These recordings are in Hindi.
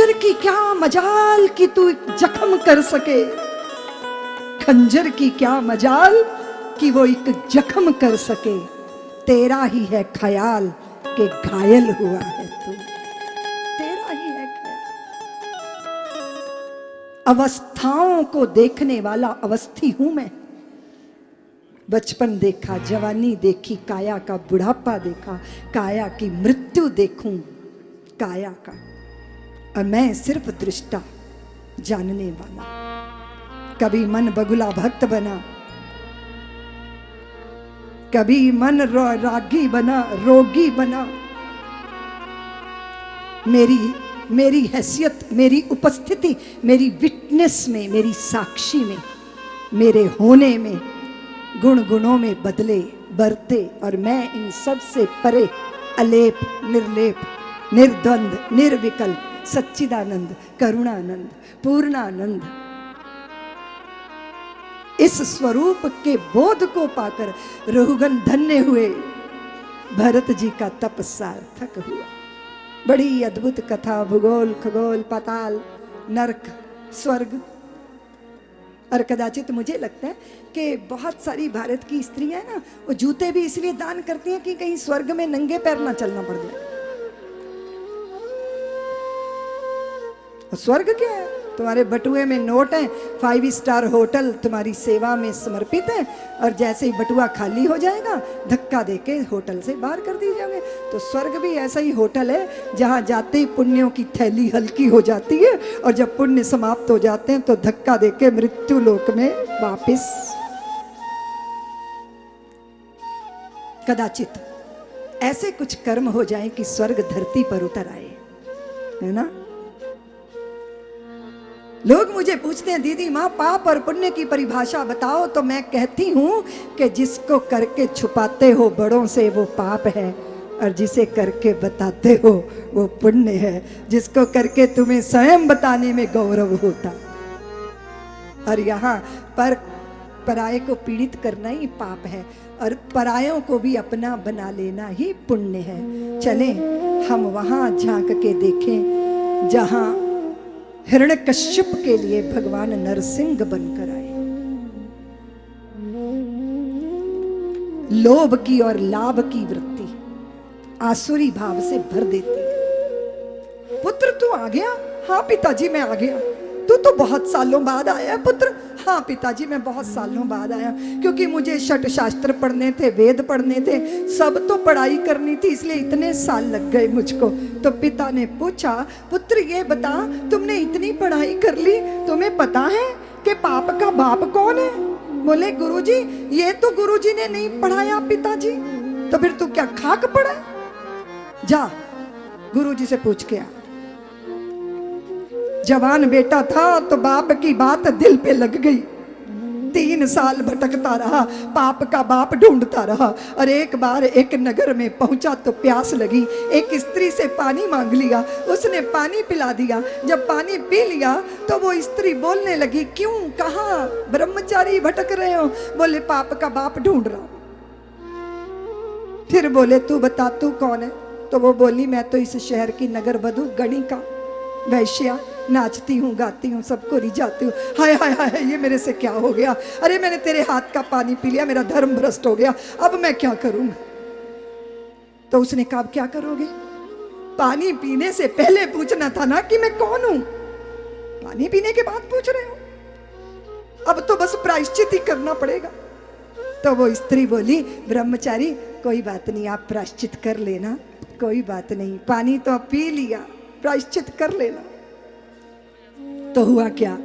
खंजर की क्या मजाल कि तू जख्म कर सके, खंजर की क्या मजाल कि वो एक जख्म कर सके, तेरा ही है ख्याल कि घायल हुआ है तू, तेरा ही है ख्याल। अवस्थाओं को देखने वाला अवस्थी हूं मैं, बचपन देखा, जवानी देखी, काया का बुढ़ापा देखा, काया की मृत्यु देखूं काया का, और मैं सिर्फ दृष्टा जानने वाला। कभी मन बगुला भक्त बना, कभी मन रागी बना, रोगी बना। मेरी हैसियत, मेरी उपस्थिति, मेरी विटनेस में, मेरी साक्षी में, मेरे होने में, गुण गुणों में बदले बरते, और मैं इन सब से परे अलेप, निर्लेप, निर्द्वंद, निर्विकल्प, सच्चिदानंद, करुणानंद, पूर्णानंद, इस स्वरूप के बोध को पाकर रघुगण धन्य हुए। भरत जी का तप सार्थक हुआ। बड़ी अद्भुत कथा, भूगोल, खगोल, पाताल, नरक, स्वर्ग। और कदाचित मुझे लगता है कि बहुत सारी भारत की स्त्रियां हैं ना, वो जूते भी इसलिए दान करती हैं कि कहीं स्वर्ग में नंगे पैर ना चलना पड़ जाए। स्वर्ग क्या है? तुम्हारे बटुए में नोट है, 5 स्टार होटल तुम्हारी सेवा में समर्पित है, और जैसे ही बटुआ खाली हो जाएगा धक्का देके होटल से बाहर कर दिए जाओगे। तो स्वर्ग भी ऐसा ही होटल है जहां जाते ही पुण्यों की थैली हल्की हो जाती है, और जब पुण्य समाप्त हो जाते हैं तो धक्का देके मृत्यु लोक में वापिस। कदाचित ऐसे कुछ कर्म हो जाए कि स्वर्ग धरती पर उतर आए, है ना। लोग मुझे पूछते हैं, दीदी माँ पाप और पुण्य की परिभाषा बताओ, तो मैं कहती हूँ कि जिसको करके छुपाते हो बड़ों से वो पाप है, और जिसे करके बताते हो वो पुण्य है। जिसको करके तुम्हें स्वयं बताने में गौरव होता, और यहाँ पर पराये को पीड़ित करना ही पाप है, और परायों को भी अपना बना लेना ही पुण्य है। चलें हम वहाँ झांक के देखें जहाँ हिरण्यकश्यप के लिए भगवान नरसिंह बनकर आए। लोभ की और लाभ की वृत्ति आसुरी भाव से भर देती है। पुत्र तू आ गया? हाँ पिताजी मैं आ गया। तू तो बहुत सालों बाद आया पुत्र। हाँ पिताजी मैं बहुत सालों बाद आया, क्योंकि मुझे छठ शास्त्र पढ़ने थे, वेद पढ़ने थे, सब तो पढ़ाई करनी थी, इसलिए इतने साल लग गए मुझको। तो पिता ने पूछा, पुत्र ये बता तुमने इतनी पढ़ाई कर ली, तुम्हें पता है कि पाप का बाप कौन है? बोले गुरुजी ये तो गुरुजी ने नहीं पढ़ाया पिताजी। तो फिर तू क्या खाक पढ़ा? जा गुरुजी से पूछ के आ। जवान बेटा था तो बाप की बात दिल पे लग गई। 3 साल भटकता रहा, पाप का बाप ढूंढता रहा, और एक बार एक नगर में पहुंचा तो प्यास लगी। एक स्त्री से पानी मांग लिया, उसने पानी पिला दिया। जब पानी पी लिया तो वो स्त्री बोलने लगी, क्यों, कहाँ ब्रह्मचारी भटक रहे हो? बोले पाप का बाप ढूंढ रहा हूं। फिर बोले तू बता तू कौन है? तो वो बोली मैं तो इस शहर की नगर बधू, गणिका, वैश्या, नाचती हूँ, गाती हूँ, सबको रिझाती हूँ। हाय हाय हाय ये मेरे से क्या हो गया? अरे मैंने तेरे हाथ का पानी पी लिया, मेरा धर्म भ्रष्ट हो गया, अब मैं क्या करूंगा? तो उसने कहा क्या करोगे? पानी पीने से पहले पूछना था ना कि मैं कौन हूं। पानी पीने के बाद पूछ रहे हो? अब तो बस प्रायश्चित ही करना पड़ेगा। तो वो स्त्री बोली, ब्रह्मचारी कोई बात नहीं, आप प्रायश्चित कर लेना, कोई बात नहीं, पानी तो पी लिया, प्रायश्चित कर लेना। तो हुआ क्या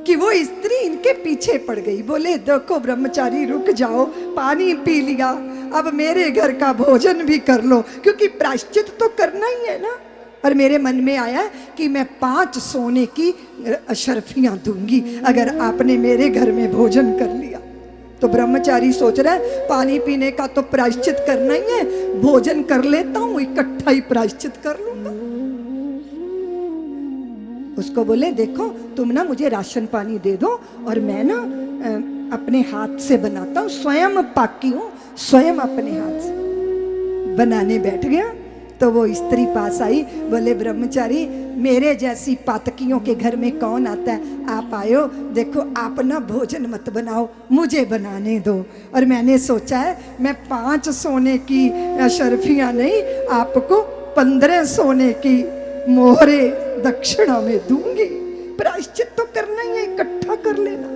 कि वो स्त्री इनके पीछे पड़ गई। बोले देखो ब्रह्मचारी रुक जाओ, पानी पी लिया, अब मेरे घर का भोजन भी कर लो, क्योंकि प्रायश्चित तो करना ही है ना। और मेरे मन में आया कि मैं 5 सोने की अशर्फियां दूंगी अगर आपने मेरे घर में भोजन कर लिया। तो ब्रह्मचारी सोच रहा है पानी पीने का तो प्रायश्चित करना ही है, भोजन कर लेता हूं, इकट्ठा ही प्रायश्चित कर लूंगा। उसको बोले देखो तुम ना मुझे राशन पानी दे दो, और मैं ना अपने हाथ से बनाता हूँ, स्वयं पाकी हूँ, स्वयं अपने हाथ से बनाने बैठ गया। तो वो स्त्री पास आई, बोले ब्रह्मचारी मेरे जैसी पातकियों के घर में कौन आता है? आप आयो, देखो आप ना भोजन मत बनाओ, मुझे बनाने दो। और मैंने सोचा है मैं 5 सोने की शर्फियाँ नहीं, आपको 15 सोने की मोहरे दक्षिणा में दूंगी। प्रायश्चित तो करना ही है, इकट्ठा कर लेना।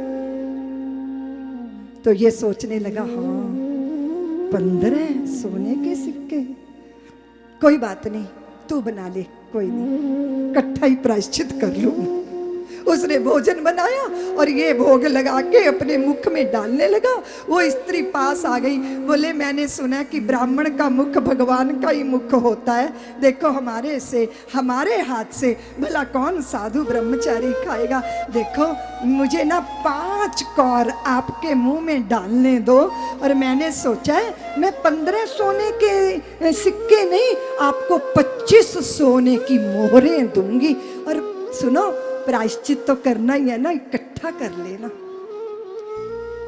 तो ये सोचने लगा, हाँ 15 सोने के सिक्के, कोई बात नहीं, तू बना ले, कोई नहीं, इकट्ठा ही प्रायश्चित कर लूं। उसने भोजन बनाया और ये भोग लगा के अपने मुख में डालने लगा। वो स्त्री पास आ गई, बोले मैंने सुना कि ब्राह्मण का मुख भगवान का ही मुख होता है, देखो हमारे हाथ से भला कौन साधु ब्रह्मचारी खाएगा। देखो मुझे ना 5 कौर आपके मुंह में डालने दो। और मैंने सोचा है मैं 15 सोने के सिक्के नहीं, आपको 25 सोने की मोहरें दूंगी। और सुनो, प्रायश्चित तो करना ही है ना, इकट्ठा कर लेना।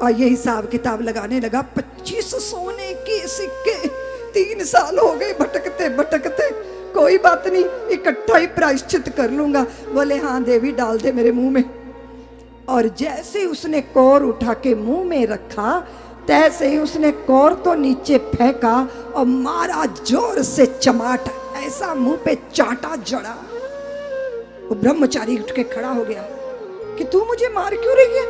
और ये हिसाब किताब लगाने लगा, 25 सोने के सिक्के, 3 साल हो गए भटकते भटकते, कोई बात नहीं, इकट्ठा ही प्रायश्चित कर लूंगा। बोले हाँ देवी, डाल दे मेरे मुंह में। और जैसे उसने कौर उठा के मुंह में रखा, तैसे ही उसने कौर तो नीचे फेंका और मारा जोर से चमाट, ऐसा मुंह पे चाटा जड़ा। वो ब्रह्मचारी उठ के खड़ा हो गया कि तू मुझे मार क्यों रही है?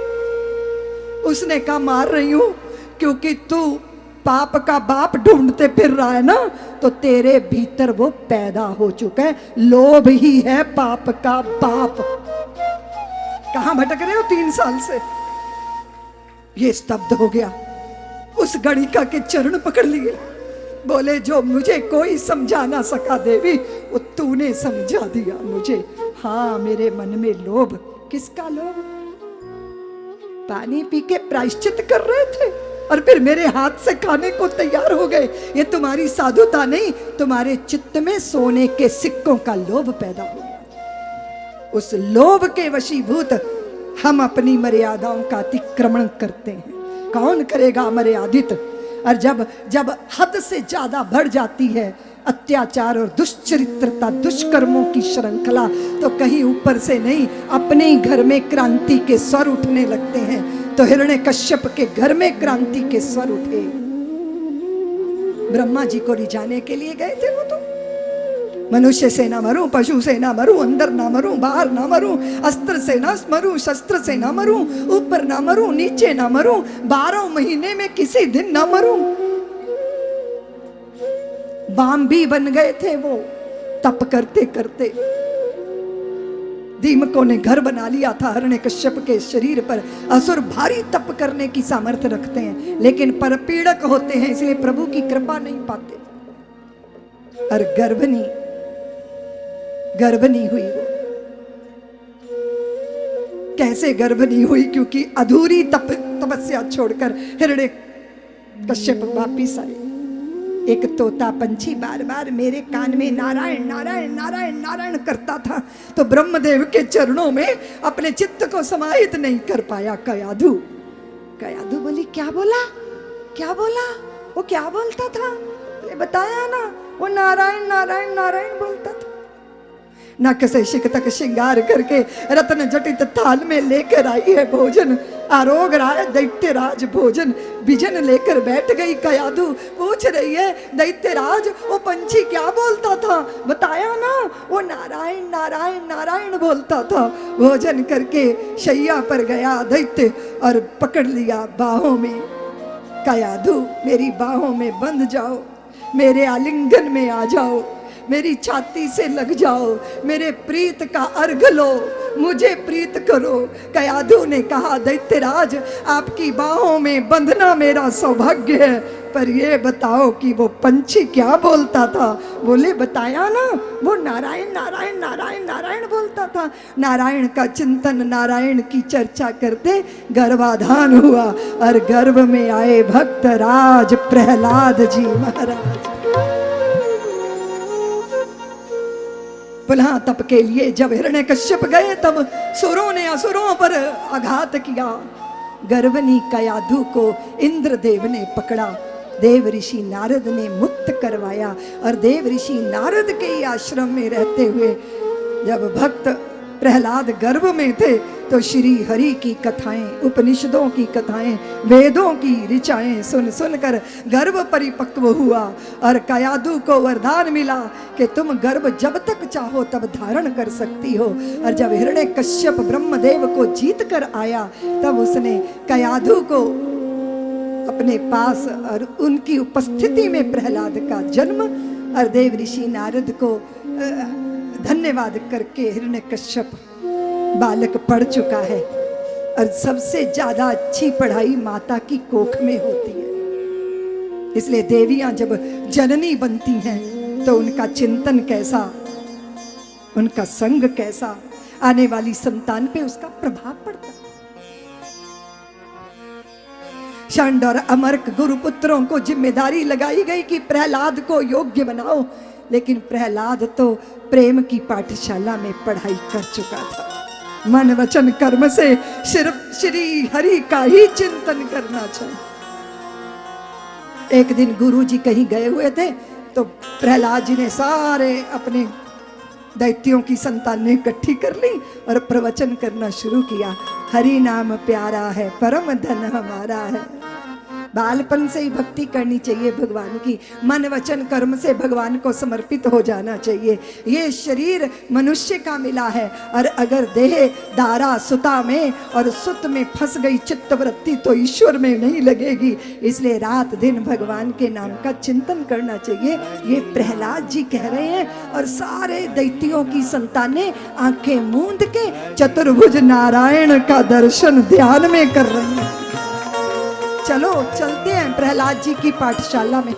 उसने कहा मार रही हूं क्योंकि तू पाप का बाप ढूंढते फिर रहा है ना, तो तेरे भीतर वो पैदा हो चुका है, लोभ ही है पाप का बाप। कहां भटक रहे हो 3 साल से? ये स्तब्ध हो गया, उस गणिका के चरण पकड़ लिए, बोले जो मुझे कोई समझा ना सका देवी, वो तूने समझा दिया मुझे। हाँ मेरे मन में लोभ, किसका लोभ? पानी पी के प्रायश्चित कर रहे थे और फिर मेरे हाथ से खाने को तैयार हो गए। ये तुम्हारी साधुता नहीं, तुम्हारे चित्त में सोने के सिक्कों का लोभ पैदा हो गया। उस लोभ के वशीभूत हम अपनी मर्यादाओं का अतिक्रमण करते हैं। कौन करेगा मर्यादित? और जब हद से ज्यादा बढ़ जाती है अत्याचार और दुष्चरित्रता, दुष्कर्मों की श्रृंखला, तो कहीं ऊपर से नहीं, अपने ही घर में क्रांति के स्वर उठने लगते हैं। तो हिरण्यकश्यप के घर में क्रांति के स्वर उठे। ब्रह्मा जी को रिझाने के लिए गए थे वो तो, मनुष्य से ना मरूं, पशु से ना मरूं, अंदर ना मरूं, बाहर ना मरूं, अस्त्र से ना मरूं, शस्त्र से ना मरूं, ऊपर ना मरूं, नीचे ना मरूं, 12 महीने में किसी दिन ना मरूं। बाम्बी बन गए थे वो तप करते करते। दीमकों ने घर बना लिया था हिरण्यकश्यप के शरीर पर। असुर भारी तप करने की सामर्थ्य रखते हैं, लेकिन परपीड़क होते हैं, इसलिए प्रभु की कृपा नहीं पाते। और गर्भनी हुई वो। कैसे गर्भनी हुई? क्योंकि अधूरी तपस्या छोड़कर हिरण्यकश्यप वापिस आए। एक तोता पंछी बार बार मेरे कान में नारायण नारायण नारायण नारायण करता था, तो ब्रह्मदेव के चरणों में अपने चित्त को समाहित नहीं कर पाया। कयाधु बोली क्या बोला? वो क्या बोलता था? बताया ना, वो नारायण नारायण नारायण बोलता था। नक से शिक तक श्रृंगार करके रत्न जटित थाल में लेकर आई है भोजन, आरोग राय दैत्यराज भोजन। विजन लेकर बैठ गई कयाधु, पूछ रही है दैत्यराज वो पंछी क्या बोलता था? बताया ना, वो नारायण नारायण नारायण बोलता था। भोजन करके शैया पर गया दैत्य और पकड़ लिया बाहों में। कयाधु मेरी बाहों में बंध जाओ, मेरे आलिंगन में आ जाओ, मेरी छाती से लग जाओ, मेरे प्रीत का अर्घ लो, मुझे प्रीत करो। कयाधु ने कहा दैत्यराज आपकी बाहों में बंधना मेरा सौभाग्य है, पर ये बताओ कि वो पंछी क्या बोलता था? बोले बताया ना, वो नारायण नारायण नारायण नारायण बोलता था। नारायण का चिंतन, नारायण की चर्चा करते गर्भाधान हुआ और गर्भ में आए भक्त राज प्रहलाद जी महाराज। पुनः तप के लिए जब हिरण्यकश्यप गए, तब सुरों ने असुरों पर आघात किया। गर्वनी कयाधु को इंद्रदेव ने पकड़ा, देव ऋषि नारद ने मुक्त करवाया और देव ऋषि नारद के ही आश्रम में रहते हुए जब भक्त प्रहलाद गर्भ में थे तो श्री हरि की कथाएं, उपनिषदों की कथाएं, वेदों की ऋचाएं सुन सुनकर गर्भ परिपक्व हुआ और कयादु को वरदान मिला कि तुम गर्भ जब तक चाहो तब धारण कर सकती हो। और जब हिरण्यकश्यप ब्रह्मदेव को जीत कर आया तब उसने कयादु को अपने पास और उनकी उपस्थिति में प्रहलाद का जन्म और देव ऋषि नारद को धन्यवाद करके हिरण्यकश्यप बालक पढ़ चुका है। और सबसे ज्यादा अच्छी पढ़ाई माता की कोख में होती है। इसलिए देवियां जब जननी बनती हैं तो उनका चिंतन कैसा, उनका संग कैसा, आने वाली संतान पे उसका प्रभाव पड़ता है। षंड और अमर्क गुरुपुत्रों को जिम्मेदारी लगाई गई कि प्रहलाद को योग्य बनाओ, लेकिन प्रहलाद तो प्रेम की पाठशाला में पढ़ाई कर चुका था। मन वचन कर्म से सिर्फ श्री हरि का ही चिंतन करना चाहिए। एक दिन गुरु जी कहीं गए हुए थे तो प्रहलाद जी ने सारे अपने दैत्यों की संतानें इकट्ठी कर ली और प्रवचन करना शुरू किया। हरि नाम प्यारा है, परम धन हमारा है। बालपन से ही भक्ति करनी चाहिए भगवान की, मन वचन कर्म से भगवान को समर्पित हो जाना चाहिए। ये शरीर मनुष्य का मिला है और अगर देह दारा सुता में और सुत में फंस गई चित्तवृत्ति तो ईश्वर में नहीं लगेगी। इसलिए रात दिन भगवान के नाम का चिंतन करना चाहिए। ये प्रहलाद जी कह रहे हैं और सारे दैत्यों की संतानें आंखें मूंद के चतुर्भुज नारायण का दर्शन ध्यान में कर रही हैं। चलो चलते हैं प्रहलाद जी की पाठशाला में।